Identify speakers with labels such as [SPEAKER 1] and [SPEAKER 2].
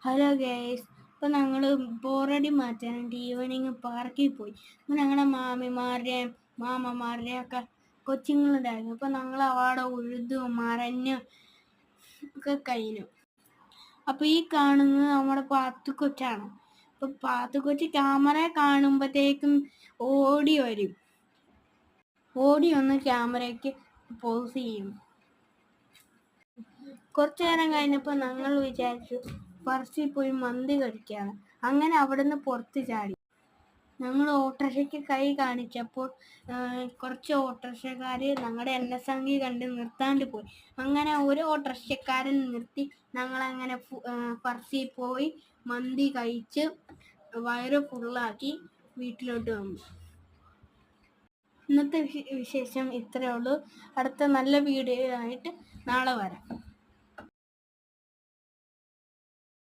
[SPEAKER 1] Hello guys, ഇപ്പോൾ ഞങ്ങൾ ബോറടി മാറ്റാനായിട്ട് ഈവനിങ് പാർക്കിൽ പോയി. അപ്പോൾ ഞങ്ങളുടെ മാമിമാരുടെയും മാമന്മാരുടെയും ഒക്കെ കൊച്ചുങ്ങളുണ്ടായിരുന്നു. അപ്പോൾ ഞങ്ങൾ അവിടെ ഉഴുതും മറഞ്ഞും ഒക്കെ കഴിഞ്ഞു. അപ്പോൾ ഈ കാണുന്നത് നമ്മുടെ പാത്തുക്കൊച്ചാണ്. അപ്പോൾ പാത്തുക്കൊച്ച് ക്യാമറയെ കാണുമ്പോഴത്തേക്കും ഓടി വരും, ഓടി ഒന്ന് ക്യാമറയ്ക്ക് പോസ് ചെയ്യും. കുറച്ചു നേരം കഴിഞ്ഞപ്പോൾ ഞങ്ങൾ വിചാരിച്ചു പറച്ചിൽ പോയി മന്തി കഴിക്കുകയാണ്. അങ്ങനെ അവിടുന്ന് പുറത്ത് ചാടി. ഞങ്ങൾ ഓട്ടോറിക്ഷയ്ക്ക് കൈ കാണിച്ചപ്പോൾ കുറച്ച് ഓട്ടോറിക്ഷക്കാർ ഞങ്ങളുടെ എണ്ണസംഖ്യ കണ്ട് നിർത്താണ്ട് പോയി. അങ്ങനെ ഒരു ഓട്ടോറിക്ഷക്കാരൻ നിർത്തി. ഞങ്ങളങ്ങനെ പറച്ചിൽ പോയി മന്തി കഴിച്ച് വയറ് ഫുള്ളാക്കി വീട്ടിലോട്ട് വന്നു. ഇന്നത്തെ വിശേഷം ഇത്രയേ ഉള്ളൂ. അടുത്ത നല്ല വീഡിയോ ആയിട്ട് നാളെ വരാം.